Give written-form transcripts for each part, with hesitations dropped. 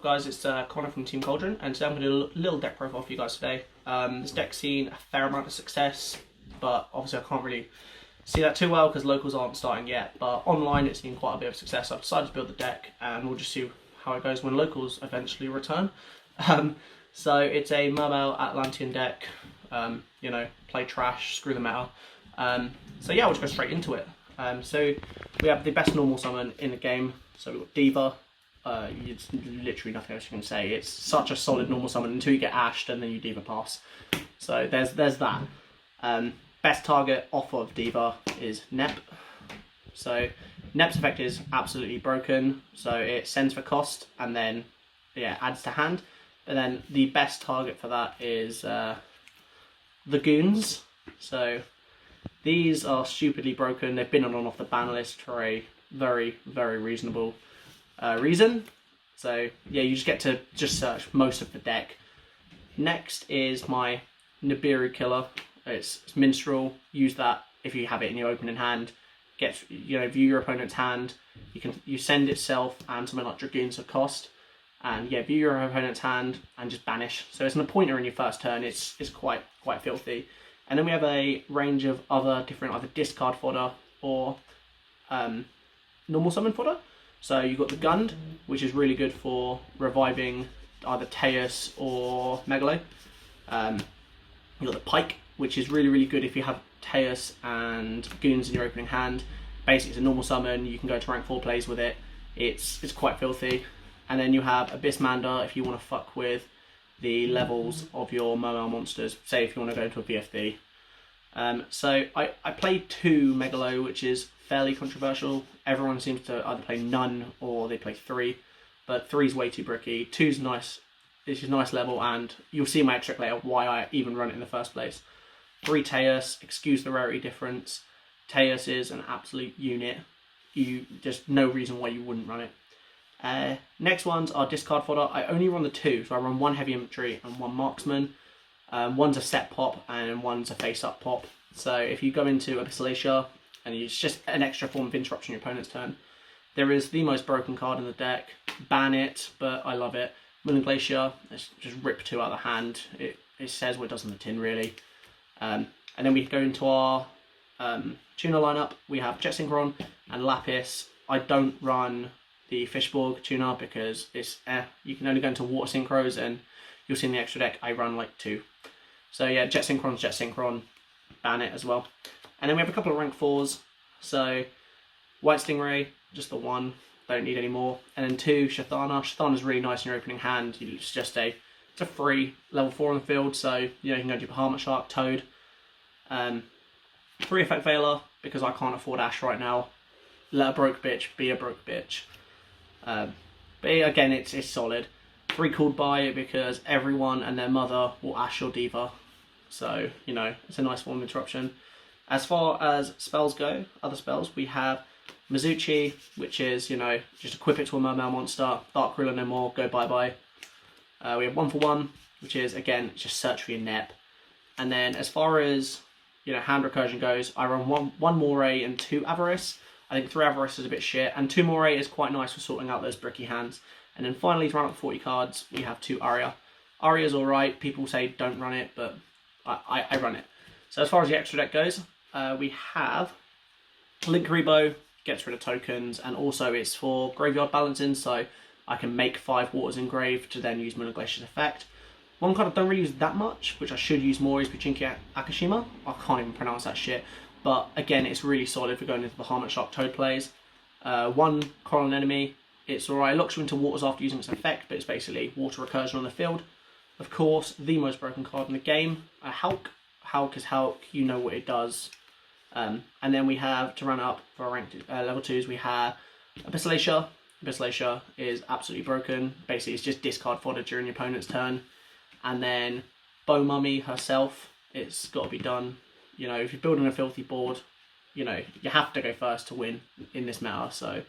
Guys, it's Connor from Team Cauldron, and today I'm going to do a little deck profile for you guys today. This deck's seen a fair amount of success, but obviously I can't really see that too well because locals aren't starting yet, but online it's seen quite a bit of success. I've decided to build the deck and we'll just see how it goes when locals eventually return. So it's a Mermail Atlantean deck, you know, play trash, screw the meta. So yeah, we'll just go straight into it. So we have the best normal summon in the game, so we've got Diva. It's literally nothing else you can say. It's such a solid normal summon until you get ashed and then you Diva pass. So there's that. Best target off of Diva is Nep. So Nep's effect is absolutely broken. So it sends for cost and then adds to hand. And then the best target for that is the goons. So these are stupidly broken. They've been on and off the ban list for a very, very reasonable reason. So yeah, you just get to search most of the deck. Next is my Nibiru killer. It's Minstrel. Use that if you have it in your opening hand. View your opponent's hand. You send itself and something like Dragoons of cost, and yeah, view your opponent's hand and just banish. So it's an appointer in your first turn. It's quite filthy. And then we have a range of other different either discard fodder or normal summon fodder. So you've got the Gund, which is really good for reviving either Teus or Megalo. You've got the Pike, which is really good if you have Teus and Goons in your opening hand. Basically, it's a normal summon. You can go to rank 4 plays with it. It's quite filthy. And then you have Abyssmander if you want to fuck with the levels of your Mermail monsters. Say if you want to go into a VFD. So I played 2 Megalo, which is fairly controversial. Everyone seems to either play none or they play 3, but 3 is way too bricky. 2's nice. It's a nice level, and you'll see in my extract later why I even run it in the first place. 3 Teus, excuse the rarity difference. Teus is an absolute unit. Just no reason why you wouldn't run it. Next ones are discard fodder. I only run the 2, so I run 1 heavy infantry and 1 marksman. One's a set pop and one's a face up pop. So if you go into Abyssalacia and it's just an extra form of interruption your opponent's turn, there is the most broken card in the deck. Ban it, but I love it. Millen Glacier, it's just rip 2 out of the hand. It says what it does on the tin, really. And then we go into our tuner lineup. We have Jet Synchron and Lapis. I don't run the Fishborg tuner because it's you can only go into water synchros, and you'll see in the extra deck I run like 2. So yeah, Jet Synchron, ban it as well. And then we have a couple of rank 4s. So White Stingray, just the 1, don't need any more. And then 2, Shathana. Shathana's really nice in your opening hand. It's just it's a free level 4 on the field, so you can go to Bahamut Shark, Toad. 3 Effect Veiler, because I can't afford Ash right now. Let a broke bitch be a broke bitch. But again, it's solid. 3 Called By, because everyone and their mother will Ash your Diva. So, it's a nice form of interruption. As far as spells go, other spells, we have Mizuchi, which is, just equip it to a Mermail monster. Dark Ruler no more, go bye-bye. We have 1 for 1, which is, again, just search for your Nep. And then as far as, hand recursion goes, I run 1 Moray and 2 Avarice. I think 3 Avarice is a bit shit, and 2 Moray is quite nice for sorting out those bricky hands. And then finally, to round up 40 cards, we have 2 Aria. Aria's alright, people say don't run it, but I run it. So as far as the extra deck goes, we have Link Rebo, gets rid of tokens, and also it's for graveyard balancing, so I can make 5 Waters Engraved to then use Moon Glacier's effect. One card I don't really use that much, which I should use more, is Pachinki Akashima. I can't even pronounce that shit. But again, it's really solid for going into the Bahamut Shark Toad plays. 1 Coral Enemy, it's alright. It locks you into waters after using its effect, but it's basically water recursion on the field. Of course, the most broken card in the game, Hulk. Hulk is Hulk, you know what it does. And then we have, to run up for our ranked level 2s, we have Abyssalacia. Abyssalacia is absolutely broken. Basically, it's just discard fodder during your opponent's turn. And then Bow Mummy herself, it's got to be done. If you're building a filthy board, you have to go first to win in this meta. So,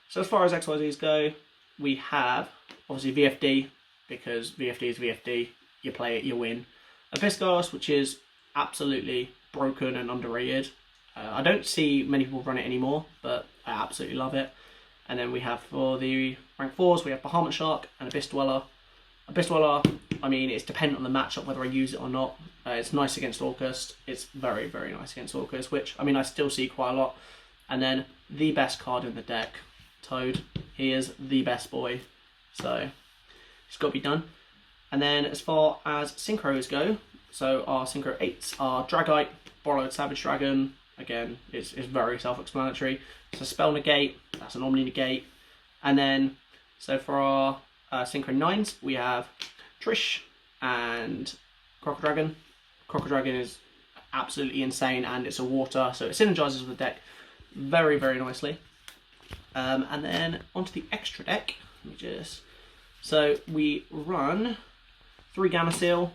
so as far as XYZs go, we have, obviously, VFD, because VFD is VFD. You play it, you win. Abyssgos, which is absolutely broken and underrated. I don't see many people run it anymore, but I absolutely love it. And then we have for the rank 4s, we have Bahamut Shark and Abyss Dweller. Abyss Dweller, I mean, it's dependent on the matchup whether I use it or not. It's nice against Orcust. It's very, very nice against Orcust, which, I mean, I still see quite a lot. And then the best card in the deck, Toad. He is the best boy. So, it's got to be done. And then as far as Synchros go, so our Synchro 8s are Dragite, Borrowed Savage Dragon. Again, it's very self-explanatory. It's a Spell Negate, that's an Omni Negate. And then, so for our Synchro 9s, we have Trish and Crocodile. Crocodile is absolutely insane, and it's a water, so it synergizes with the deck very, very nicely. And then onto the extra deck. Let me just... So we run 3 Gamma Seal.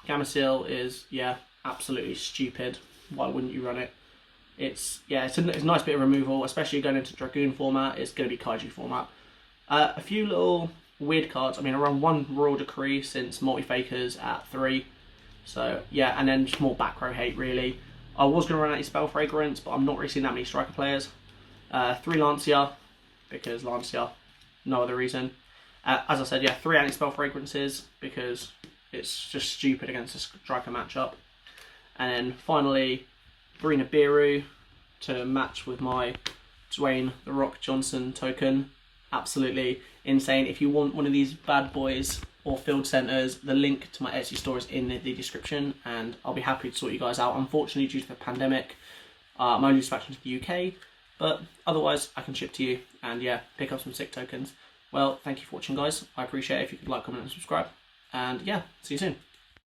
Gamma Seal is, yeah, absolutely stupid. Why wouldn't you run it? It's a nice bit of removal, especially going into Dragoon format. It's going to be Kaiju format. A few little weird cards. I mean, I run 1 Royal Decree since Multi-Fakers at 3. So, yeah, and then just more back row hate, really. I was going to run Anti-Spell Fragrance, but I'm not really seeing that many striker players. 3 Lancia, because Lancia, no other reason. As I said, yeah, 3 Anti-Spell Fragrances, because it's just stupid against a striker matchup. And then finally, 3 Nibiru to match with my Dwayne The Rock Johnson token. Absolutely insane. If you want one of these bad boys or field centres, the link to my Etsy store is in the description, and I'll be happy to sort you guys out. Unfortunately, due to the pandemic, I'm only dispatching to the UK, but otherwise I can ship to you and yeah, pick up some sick tokens. Well, thank you for watching, guys. I appreciate it if you could like, comment and subscribe, and yeah, see you soon.